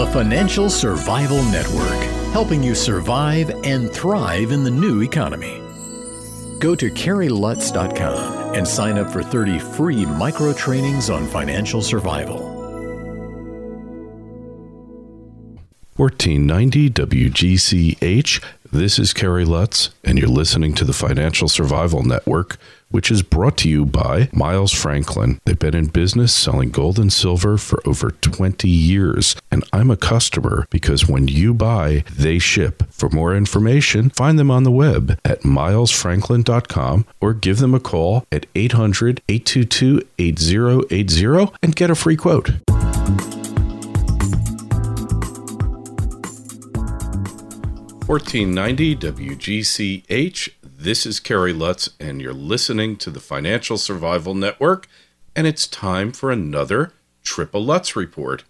The Financial Survival Network, helping you survive and thrive in the new economy. Go to CarrieLutz.com and sign up for 30 free micro trainings on financial survival. 1490 WGCH. This is Carrie Lutz, and you're listening to the Financial Survival Network, which is brought to you by Miles Franklin. They've been in business selling gold and silver for over 20 years, and I'm a customer because when you buy, they ship. For more information, find them on the web at milesfranklin.com or give them a call at 800-822-8080 and get a free quote. $14.90 WGCH. This is Carrie Lutz, and you're listening to the Financial Survival Network, and it's time for another Triple Lutz report.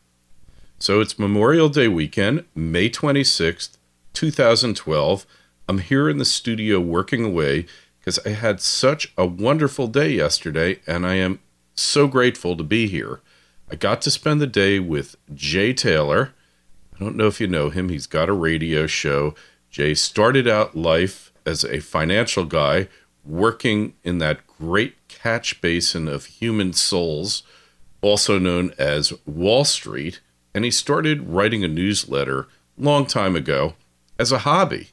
So it's Memorial Day weekend, May 26th, 2012. I'm here in the studio working away because I had such a wonderful day yesterday, and I am so grateful to be here. I got to spend the day with Jay Taylor. I don't know if you know him. He's got a radio show. Jay started out life as a financial guy working in that great catch basin of human souls, also known as Wall Street, and he started writing a newsletter a long time ago as a hobby.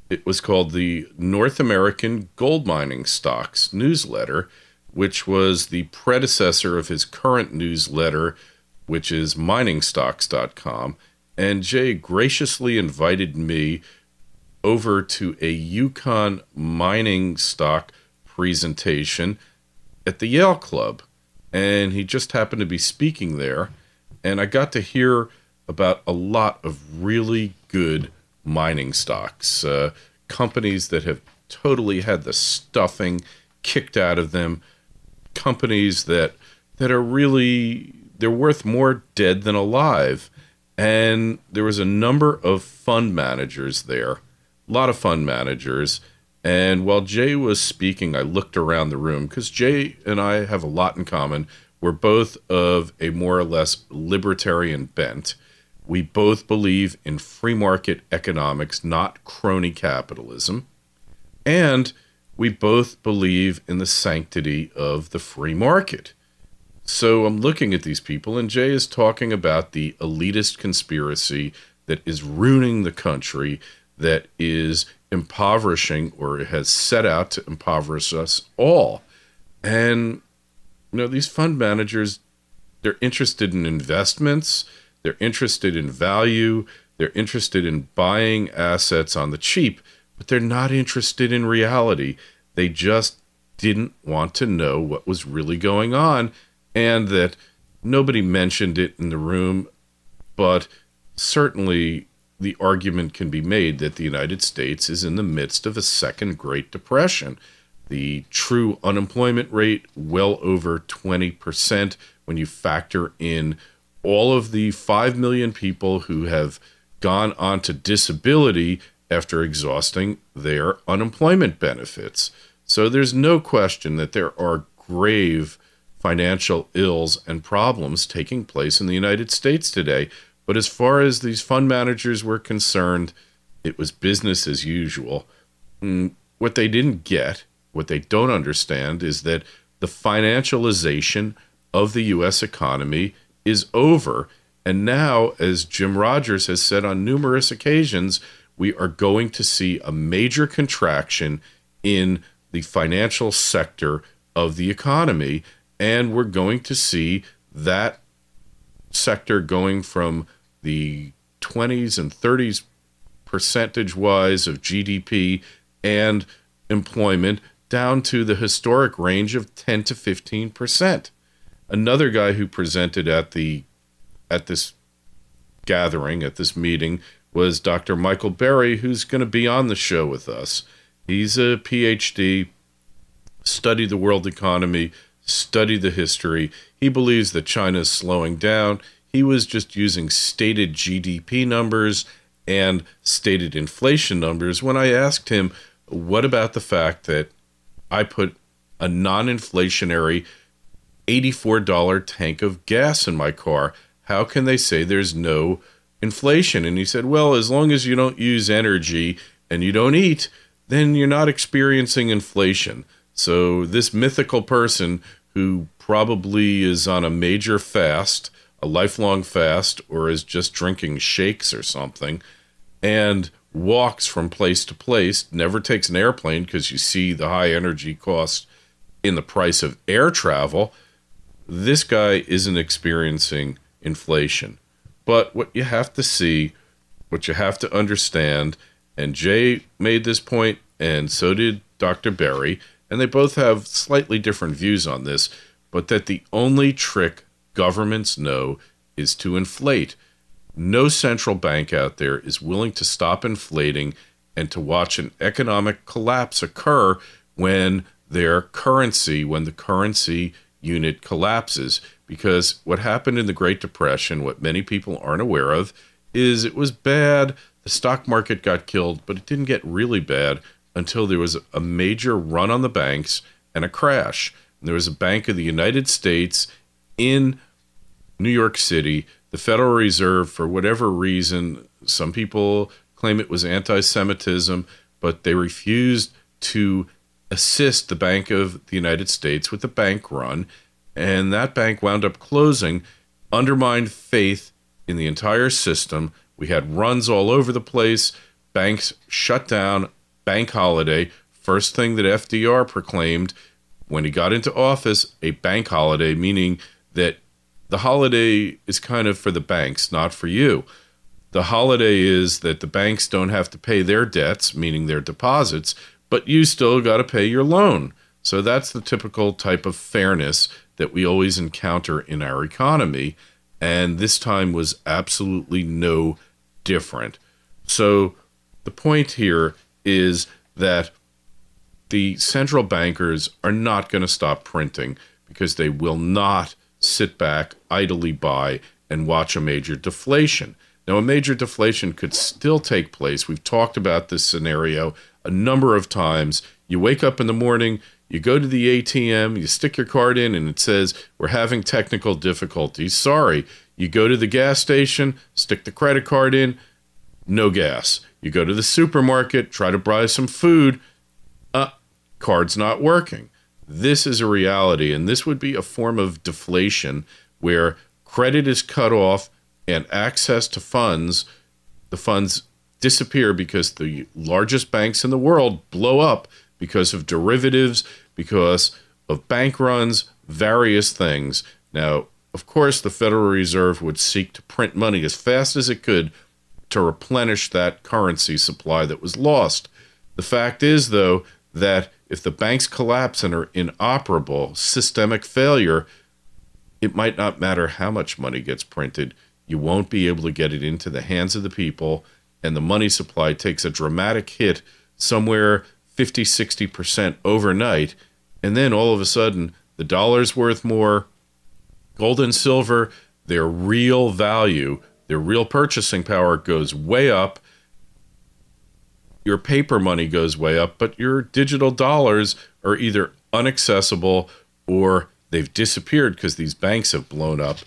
It was called the North American Gold Mining Stocks newsletter, which was the predecessor of his current newsletter, which is miningstocks.com. And Jay graciously invited me over to a Yukon mining stock presentation at the Yale Club. And he just happened to be speaking there. And I got to hear about a lot of really good mining stocks, companies that have totally had the stuffing kicked out of them, companies that are really, they're worth more dead than alive. And there was a number of fund managers there, a lot of fund managers. And while Jay was speaking, I looked around the room because Jay and I have a lot in common. We're both of a more or less libertarian bent. We both believe in free market economics, not crony capitalism. And we both believe in the sanctity of the free market. So I'm looking at these people, and Jay is talking about the elitist conspiracy that is ruining the country, that is impoverishing or has set out to impoverish us all. And, you know, these fund managers, they're interested in investments, they're interested in value, they're interested in buying assets on the cheap, but they're not interested in reality. They just didn't want to know what was really going on. And that nobody mentioned it in the room, but certainly the argument can be made that the United States is in the midst of a second Great Depression. The true unemployment rate, well over 20%, when you factor in all of the 5 million people who have gone onto disability after exhausting their unemployment benefits. So there's no question that there are grave financial ills and problems taking place in the United States today. But as far as these fund managers were concerned, it was business as usual. What they didn't get, what they don't understand, is that the financialization of the U.S. economy is over. And now, as Jim Rogers has said on numerous occasions, we are going to see a major contraction in the financial sector of the economy. And we're going to see that sector going from the 20s and 30s percentage-wise of GDP and employment down to the historic range of 10 to 15%. Another guy who presented at this gathering, at this meeting, was Dr. Michael Berry, who's going to be on the show with us. He's a PhD, studied the world economy, study the history. He believes that China is slowing down. He was just using stated GDP numbers and stated inflation numbers when I asked him, what about the fact that I put a non-inflationary $84 tank of gas in my car? How can they say there's no inflation. And he said, well, as long as you don't use energy and you don't eat, then you're not experiencing inflation. So this mythical person who probably is on a major fast, a lifelong fast, or is just drinking shakes or something, and walks from place to place, never takes an airplane because you see the high energy cost in the price of air travel, this guy isn't experiencing inflation. But what you have to see, what you have to understand, and Jay made this point, and so did Dr. Berry, and they both have slightly different views on this, but that the only trick governments know is to inflate. No central bank out there is willing to stop inflating and to watch an economic collapse occur when the currency unit collapses. Because what happened in the Great Depression, what many people aren't aware of, is it was bad. The stock market got killed, but it didn't get really bad until there was a major run on the banks and a crash. And there was a Bank of the United States in New York City. The Federal Reserve, for whatever reason, some people claim it was anti-Semitism, but they refused to assist the Bank of the United States with the bank run, and that bank wound up closing, undermined faith in the entire system. We had runs all over the place, banks shut down, bank holiday, first thing that FDR proclaimed when he got into office, a bank holiday, meaning that the holiday is kind of for the banks, not for you. The holiday is that the banks don't have to pay their debts, meaning their deposits, but you still got to pay your loan. So that's the typical type of fairness that we always encounter in our economy. And this time was absolutely no different. So the point here is that the central bankers are not going to stop printing because they will not sit back idly by and watch a major deflation. Now, a major deflation could still take place. We've talked about this scenario a number of times. You wake up in the morning, you go to the ATM, you stick your card in, and it says, we're having technical difficulties. Sorry. You go to the gas station, stick the credit card in, no gas. You go to the supermarket, try to buy some food, card's not working. This is a reality, and this would be a form of deflation where credit is cut off and access to funds, the funds disappear because the largest banks in the world blow up because of derivatives, because of bank runs, various things. Now, of course, the Federal Reserve would seek to print money as fast as it could to replenish that currency supply that was lost. The fact is, though, that if the banks collapse and are inoperable, systemic failure, it might not matter how much money gets printed. You won't be able to get it into the hands of the people, and the money supply takes a dramatic hit, somewhere 50, 60% overnight, and then all of a sudden, the dollar's worth more. Gold and silver, their real value, their real purchasing power goes way up. Your paper money goes way up, but your digital dollars are either inaccessible or they've disappeared because these banks have blown up.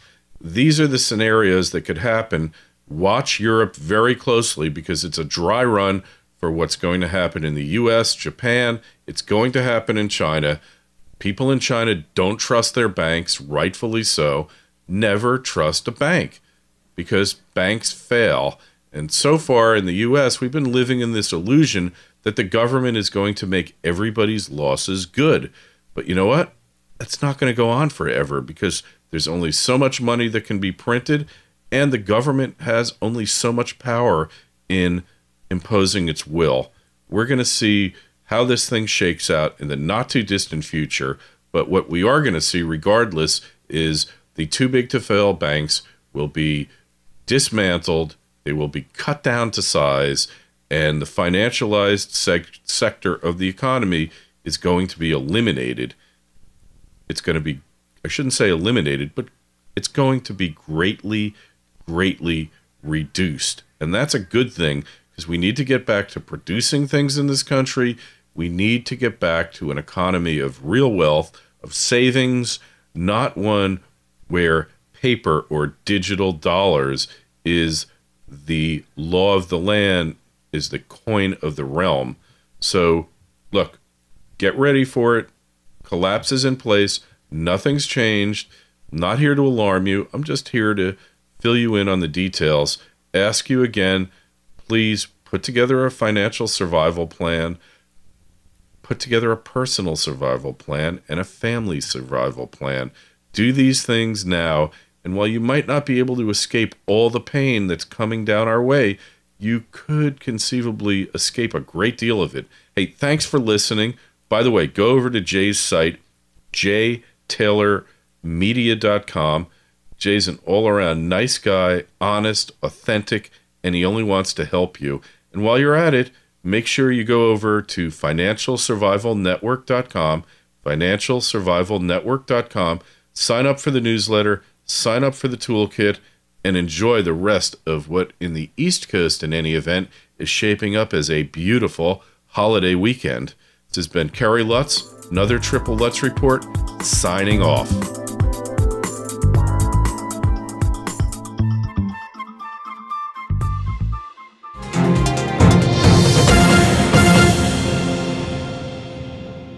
These are the scenarios that could happen. Watch Europe very closely because it's a dry run for what's going to happen in the US, Japan. It's going to happen in China. People in China don't trust their banks, rightfully so. Never trust a bank because banks fail. And so far in the U.S., we've been living in this illusion that the government is going to make everybody's losses good. But you know what? That's not going to go on forever because there's only so much money that can be printed, and the government has only so much power in imposing its will. We're going to see how this thing shakes out in the not-too-distant future, but what we are going to see regardless is the too-big-to-fail banks will be dismantled. They will be cut down to size, and the financialized sector of the economy is going to be eliminated. It's going to be, I shouldn't say eliminated, but it's going to be greatly, greatly reduced. And that's a good thing because we need to get back to producing things in this country. We need to get back to an economy of real wealth, of savings, not one where paper or digital dollars is the law of the land is the coin of the realm. So, look, get ready for it. Collapse is in place. Nothing's changed. I'm not here to alarm you. I'm just here to fill you in on the details. Ask you again, please put together a financial survival plan. Put together a personal survival plan and a family survival plan. Do these things now, and while you might not be able to escape all the pain that's coming down our way, you could conceivably escape a great deal of it. Hey, thanks for listening. By the way, go over to Jay's site, jtaylormedia.com. Jay's an all-around nice guy, honest, authentic, and he only wants to help you. And while you're at it, make sure you go over to financialsurvivalnetwork.com, financialsurvivalnetwork.com, sign up for the newsletter, sign up for the toolkit, and enjoy the rest of what in the East Coast, in any event, is shaping up as a beautiful holiday weekend. This has been Kerry Lutz, another Triple Lutz Report, signing off.